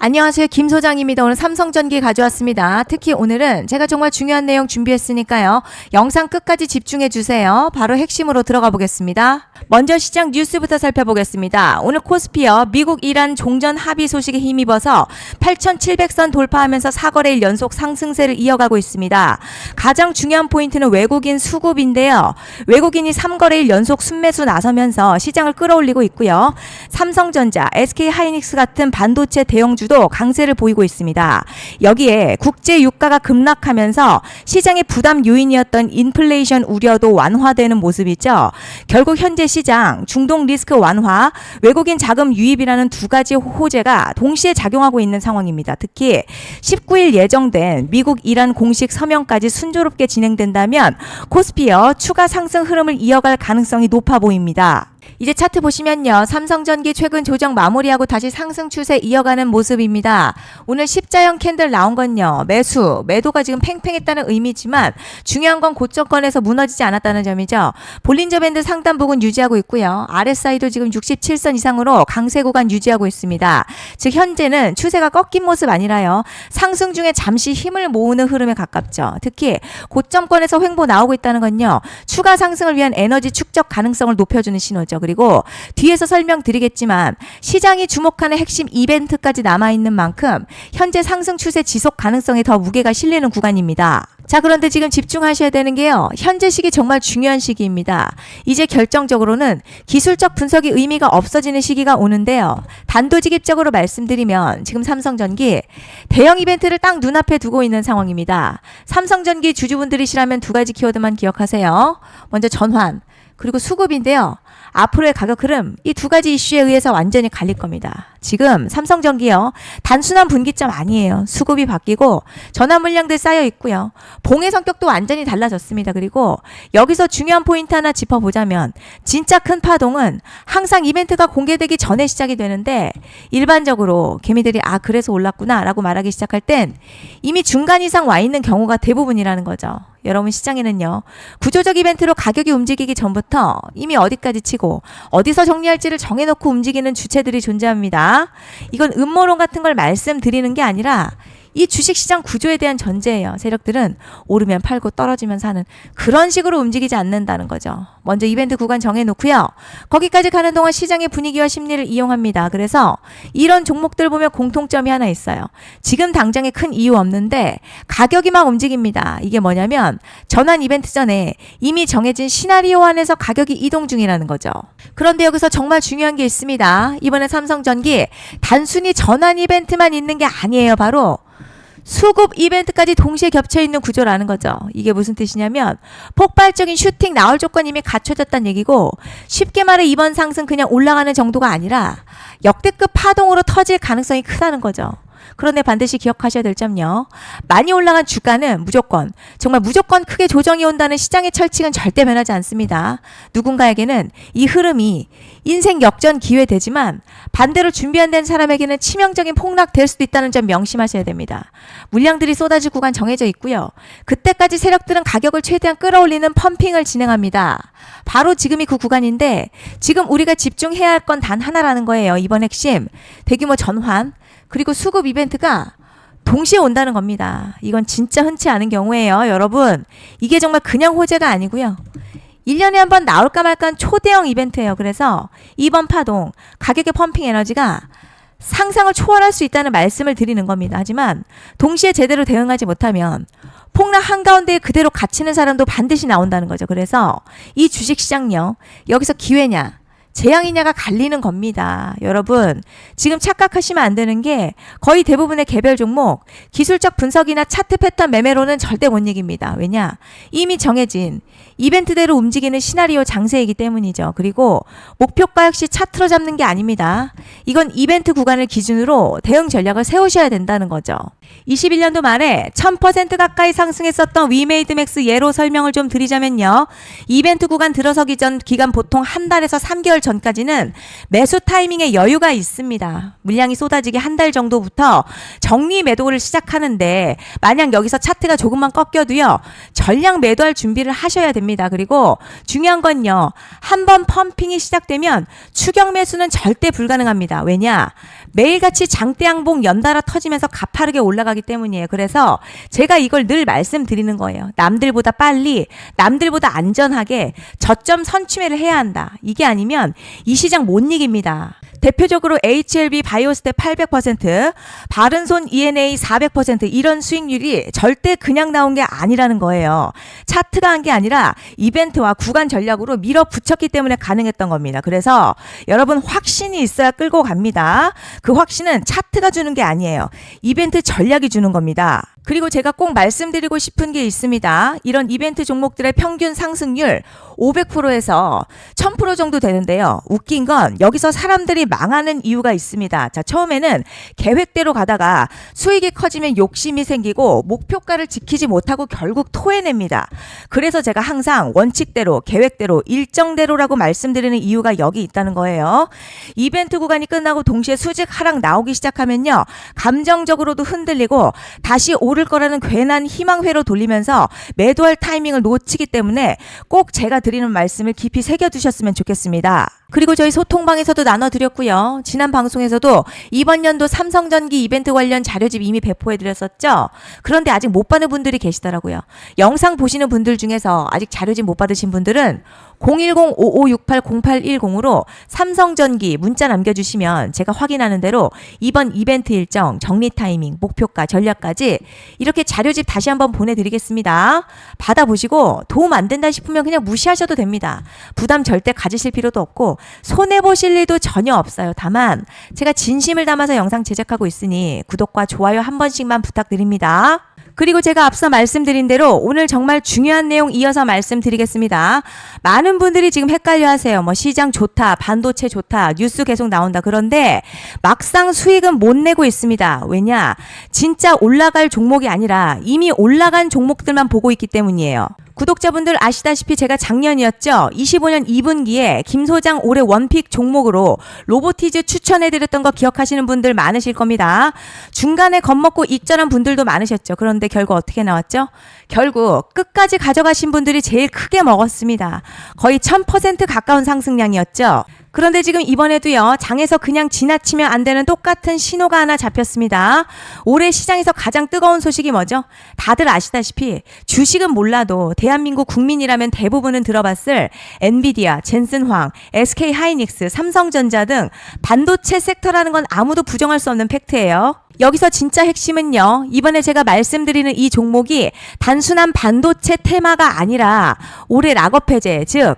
안녕하세요. 김 소장입니다. 오늘 삼성전기 가져왔습니다. 특히 오늘은 제가 정말 중요한 내용 준비했으니까요. 영상 끝까지 집중해 주세요. 바로 핵심으로 들어가 보겠습니다. 먼저 시장 뉴스부터 살펴보겠습니다. 오늘 코스피요. 미국 이란 종전 합의 소식에 힘입어서 8,700선 돌파하면서 4거래일 연속 상승세를 이어가고 있습니다. 가장 중요한 포인트는 외국인 수급인데요. 외국인이 3거래일 연속 순매수 나서면서 시장을 끌어올리고 있고요. 삼성전자, SK하이닉스 같은 반도체 대형주도 강세를 보이고 있습니다. 여기에 국제 유가가 급락하면서 시장의 부담 요인이었던 인플레이션 우려도 완화되는 모습이죠. 결국 현재 시장 중동 리스크 완화, 외국인 자금 유입이라는 두 가지 호재가 동시에 작용하고 있는 상황입니다. 특히 19일 예정된 미국 이란 공식 서명까지 순조롭게 진행된다면 코스피어 추가 상승 흐름을 이어갈 가능성이 높아 보입니다. 이제 차트 보시면요. 삼성전기 최근 조정 마무리하고 다시 상승 추세 이어가는 모습입니다. 오늘 십자형 캔들 나온 건요. 매도가 지금 팽팽했다는 의미지만 중요한 건 고점권에서 무너지지 않았다는 점이죠. 볼린저 밴드 상단 부근 유지하고 있고요. RSI도 지금 67선 이상으로 강세 구간 유지하고 있습니다. 즉 현재는 추세가 꺾인 모습 아니라요. 상승 중에 잠시 힘을 모으는 흐름에 가깝죠. 특히 고점권에서 횡보 나오고 있다는 건요. 추가 상승을 위한 에너지 축적 가능성을 높여주는 신호죠. 그리고 뒤에서 설명드리겠지만 시장이 주목하는 핵심 이벤트까지 남아있는 만큼 현재 상승 추세 지속 가능성에 더 무게가 실리는 구간입니다. 자, 그런데 지금 집중하셔야 되는 게요. 현재 시기 정말 중요한 시기입니다. 이제 결정적으로는 기술적 분석이 의미가 없어지는 시기가 오는데요. 단도직입적으로 말씀드리면 지금 삼성전기 대형 이벤트를 딱 눈앞에 두고 있는 상황입니다. 삼성전기 주주분들이시라면 두 가지 키워드만 기억하세요. 먼저 전환, 그리고 수급인데요. 앞으로의 가격 흐름 이 두 가지 이슈에 의해서 완전히 갈릴 겁니다. 지금 삼성전기요. 단순한 분기점 아니에요. 수급이 바뀌고 전환 물량들 쌓여 있고요. 봉의 성격도 완전히 달라졌습니다. 그리고 여기서 중요한 포인트 하나 짚어보자면 진짜 큰 파동은 항상 이벤트가 공개되기 전에 시작이 되는데 일반적으로 개미들이 그래서 올랐구나 라고 말하기 시작할 땐 이미 중간 이상 와 있는 경우가 대부분이라는 거죠. 여러분 시장에는요. 구조적 이벤트로 가격이 움직이기 전부터 이미 어디까지 치고 어디서 정리할지를 정해놓고 움직이는 주체들이 존재합니다. 이건 음모론 같은 걸 말씀드리는 게 아니라 이 주식시장 구조에 대한 전제예요. 세력들은 오르면 팔고 떨어지면 사는 그런 식으로 움직이지 않는다는 거죠. 먼저 이벤트 구간 정해놓고요. 거기까지 가는 동안 시장의 분위기와 심리를 이용합니다. 그래서 이런 종목들 보면 공통점이 하나 있어요. 지금 당장에 큰 이유 없는데 가격이 막 움직입니다. 이게 뭐냐면 전환 이벤트 전에 이미 정해진 시나리오 안에서 가격이 이동 중이라는 거죠. 그런데 여기서 정말 중요한 게 있습니다. 이번에 삼성전기 단순히 전환 이벤트만 있는 게 아니에요. 바로 수급 이벤트까지 동시에 겹쳐있는 구조라는 거죠. 이게 무슨 뜻이냐면 폭발적인 슈팅 나올 조건이 이미 갖춰졌다는 얘기고 쉽게 말해 이번 상승 그냥 올라가는 정도가 아니라 역대급 파동으로 터질 가능성이 크다는 거죠. 그런데 반드시 기억하셔야 될 점요. 많이 올라간 주가는 정말 무조건 크게 조정이 온다는 시장의 철칙은 절대 변하지 않습니다. 누군가에게는 이 흐름이 인생 역전 기회 되지만 반대로 준비 안 된 사람에게는 치명적인 폭락 될 수도 있다는 점 명심하셔야 됩니다. 물량들이 쏟아질 구간 정해져 있고요. 그때까지 세력들은 가격을 최대한 끌어올리는 펌핑을 진행합니다. 바로 지금이 그 구간인데 지금 우리가 집중해야 할 건 단 하나라는 거예요. 이번 핵심 대규모 전환 그리고 수급 이벤트가 동시에 온다는 겁니다. 이건 진짜 흔치 않은 경우예요. 여러분 이게 정말 그냥 호재가 아니고요. 1년에 한 번 나올까 말까한 초대형 이벤트예요. 그래서 이번 파동 가격의 펌핑 에너지가 상상을 초월할 수 있다는 말씀을 드리는 겁니다. 하지만 동시에 제대로 대응하지 못하면 폭락 한가운데에 그대로 갇히는 사람도 반드시 나온다는 거죠. 그래서 이 주식시장요. 여기서 기회냐 재앙이냐가 갈리는 겁니다. 여러분 지금 착각하시면 안 되는 게 거의 대부분의 개별 종목 기술적 분석이나 차트 패턴 매매로는 절대 못 이깁니다. 왜냐? 이미 정해진 이벤트대로 움직이는 시나리오 장세이기 때문이죠. 그리고 목표가 역시 차트로 잡는 게 아닙니다. 이건 이벤트 구간을 기준으로 대응 전략을 세우셔야 된다는 거죠. 21년도 말에 1000% 가까이 상승했었던 위메이드맥스 예로 설명을 좀 드리자면요. 이벤트 구간 들어서기 전 기간 보통 한 달에서 3개월 전까지는 매수 타이밍에 여유가 있습니다. 물량이 쏟아지기 한 달 정도부터 정리 매도를 시작하는데 만약 여기서 차트가 조금만 꺾여도요. 전량 매도할 준비를 하셔야 됩니다. 그리고 중요한 건요. 한번 펌핑이 시작되면 추격 매수는 절대 불가능합니다. 왜냐? 매일같이 장대양봉 연달아 터지면서 가파르게 올라가기 때문이에요. 그래서 제가 이걸 늘 말씀드리는 거예요. 남들보다 빨리, 남들보다 안전하게 저점 선취매를 해야 한다. 이게 아니면 이 시장 못 이깁니다. 대표적으로 HLB 바이오스텝 800%, 바른손 ENA 400% 이런 수익률이 절대 그냥 나온 게 아니라는 거예요. 차트가 한 게 아니라 이벤트와 구간 전략으로 밀어붙였기 때문에 가능했던 겁니다. 그래서 여러분 확신이 있어야 끌고 갑니다. 그 확신은 차트가 주는 게 아니에요. 이벤트 전략이 주는 겁니다. 그리고 제가 꼭 말씀드리고 싶은 게 있습니다. 이런 이벤트 종목들의 평균 상승률 500%에서 1000% 정도 되는데요. 웃긴 건 여기서 사람들이 망하는 이유가 있습니다. 자, 처음에는 계획대로 가다가 수익이 커지면 욕심이 생기고 목표가를 지키지 못하고 결국 토해냅니다. 그래서 제가 항상 원칙대로, 계획대로, 일정대로라고 말씀드리는 이유가 여기 있다는 거예요. 이벤트 구간이 끝나고 동시에 수직 하락 나오기 시작하면요. 감정적으로도 흔들리고 다시 오를 거라는 괜한 희망회로 돌리면서 매도할 타이밍을 놓치기 때문에 꼭 제가 드리는 말씀을 깊이 새겨두셨으면 좋겠습니다. 그리고 저희 소통방에서도 나눠드렸고요. 지난 방송에서도 이번 연도 삼성전기 이벤트 관련 자료집 이미 배포해드렸었죠. 그런데 아직 못 받은 분들이 계시더라고요. 영상 보시는 분들 중에서 아직 자료집 못 받으신 분들은 010-5568-0810으로 삼성전기 문자 남겨주시면 제가 확인하는 대로 이번 이벤트 일정, 정리 타이밍, 목표가, 전략까지 이렇게 자료집 다시 한번 보내드리겠습니다. 받아보시고 도움 안 된다 싶으면 그냥 무시하셔도 됩니다. 부담 절대 가지실 필요도 없고 손해보실 일도 전혀 없어요. 다만 제가 진심을 담아서 영상 제작하고 있으니 구독과 좋아요 한 번씩만 부탁드립니다. 그리고 제가 앞서 말씀드린 대로 오늘 정말 중요한 내용 이어서 말씀드리겠습니다. 많은 분들이 지금 헷갈려 하세요. 뭐 시장 좋다, 반도체 좋다, 뉴스 계속 나온다. 그런데 막상 수익은 못 내고 있습니다. 왜냐? 진짜 올라갈 종목이 아니라 이미 올라간 종목들만 보고 있기 때문이에요. 구독자분들 아시다시피 제가 작년이었죠. 25년 2분기에 김 소장 올해 원픽 종목으로 로보티즈 추천해드렸던 거 기억하시는 분들 많으실 겁니다. 중간에 겁먹고 익절한 분들도 많으셨죠. 그런데 결국 어떻게 나왔죠? 결국 끝까지 가져가신 분들이 제일 크게 먹었습니다. 거의 1000% 가까운 상승량이었죠. 그런데 지금 이번에도요, 장에서 그냥 지나치면 안 되는 똑같은 신호가 하나 잡혔습니다. 올해 시장에서 가장 뜨거운 소식이 뭐죠? 다들 아시다시피 주식은 몰라도 대한민국 국민이라면 대부분은 들어봤을 엔비디아, 젠슨황, SK 하이닉스, 삼성전자 등 반도체 섹터라는 건 아무도 부정할 수 없는 팩트예요. 여기서 진짜 핵심은요, 이번에 제가 말씀드리는 이 종목이 단순한 반도체 테마가 아니라 올해 락업 해제, 즉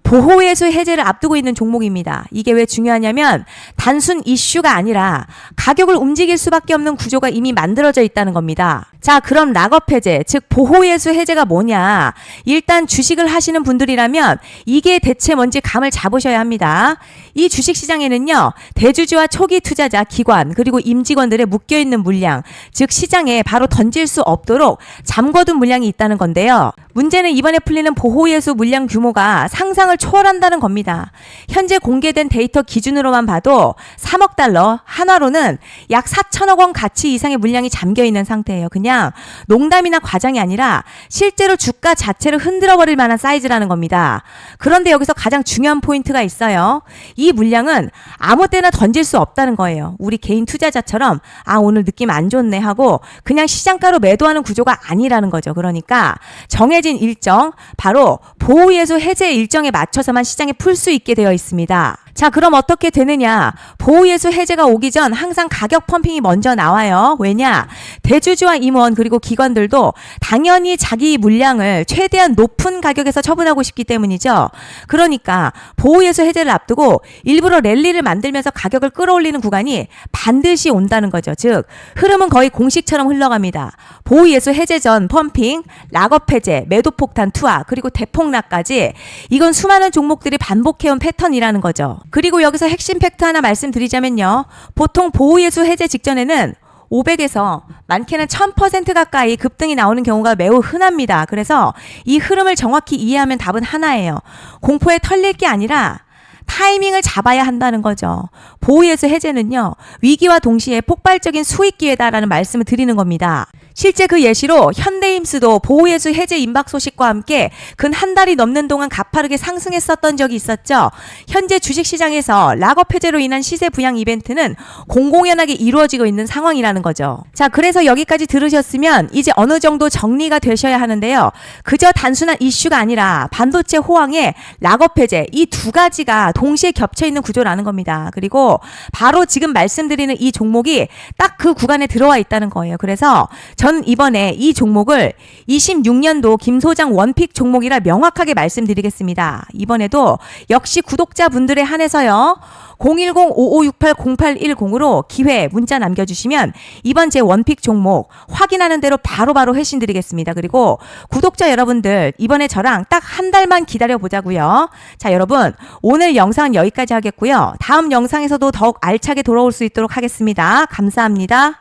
보호예수 해제를 앞두고 있는 종목입니다. 이게 왜 중요하냐면 단순 이슈가 아니라 가격을 움직일 수밖에 없는 구조가 이미 만들어져 있다는 겁니다. 자, 그럼 락업 해제, 즉 보호예수 해제가 뭐냐? 일단 주식을 하시는 분들이라면 이게 대체 뭔지 감을 잡으셔야 합니다. 이 주식시장에는요, 대주주와 초기 투자자, 기관, 그리고 임직원들의 묶여있는 물량, 즉 시장에 바로 던질 수 없도록 잠궈둔 물량이 있다는 건데요. 문제는 이번에 풀리는 보호예수 물량 규모가 상상을 초월한다는 겁니다. 현재 공개된 데이터 기준으로만 봐도 3억 달러, 한화로는 약 4천억 원 가치 이상의 물량이 잠겨있는 상태예요. 그냥 농담이나 과장이 아니라 실제로 주가 자체를 흔들어버릴 만한 사이즈라는 겁니다. 그런데 여기서 가장 중요한 포인트가 있어요. 이 물량은 아무 때나 던질 수 없다는 거예요. 우리 개인 투자자처럼 오늘 느낌 안 좋네 하고 그냥 시장가로 매도하는 구조가 아니라는 거죠. 그러니까 정해진 일정, 바로 보호예수 해제 일정에 맞춰서만 시장에 풀 수 있게 되어 있습니다. 자, 그럼 어떻게 되느냐? 보호예수 해제가 오기 전 항상 가격 펌핑이 먼저 나와요. 왜냐? 대주주와 임원 그리고 기관들도 당연히 자기 물량을 최대한 높은 가격에서 처분하고 싶기 때문이죠. 그러니까 보호예수 해제를 앞두고 일부러 랠리를 만들면서 가격을 끌어올리는 구간이 반드시 온다는 거죠. 즉 흐름은 거의 공식처럼 흘러갑니다. 보호예수 해제 전 펌핑, 락업 해제, 매도 폭탄 투하, 그리고 대폭락까지 이건 수많은 종목들이 반복해온 패턴이라는 거죠. 그리고 여기서 핵심 팩트 하나 말씀드리자면요. 보통 보호예수 해제 직전에는 500에서 많게는 1000% 가까이 급등이 나오는 경우가 매우 흔합니다. 그래서 이 흐름을 정확히 이해하면 답은 하나예요. 공포에 털릴 게 아니라 타이밍을 잡아야 한다는 거죠. 보호예수 해제는요, 위기와 동시에 폭발적인 수익 기회다라는 말씀을 드리는 겁니다. 실제 그 예시로 현대임스도 보호예수 해제 임박 소식과 함께 근 한 달이 넘는 동안 가파르게 상승했었던 적이 있었죠. 현재 주식시장에서 락업 해제로 인한 시세 부양 이벤트는 공공연하게 이루어지고 있는 상황이라는 거죠. 자, 그래서 여기까지 들으셨으면 이제 어느 정도 정리가 되셔야 하는데요. 그저 단순한 이슈가 아니라 반도체 호황에 락업 해제 이 두 가지가 동시에 겹쳐 있는 구조라는 겁니다. 그리고 바로 지금 말씀드리는 이 종목이 딱 그 구간에 들어와 있다는 거예요. 그래서 전 이번에 이 종목을 26년도 김 소장 원픽 종목이라 명확하게 말씀드리겠습니다. 이번에도 역시 구독자분들에 한해서요. 010-5568-0810으로 기회 문자 남겨주시면 이번 제 원픽 종목 확인하는 대로 바로바로 회신 드리겠습니다. 그리고 구독자 여러분들 이번에 저랑 딱 한 달만 기다려보자고요. 자, 여러분 오늘 영상은 여기까지 하겠고요. 다음 영상에서도 더욱 알차게 돌아올 수 있도록 하겠습니다. 감사합니다.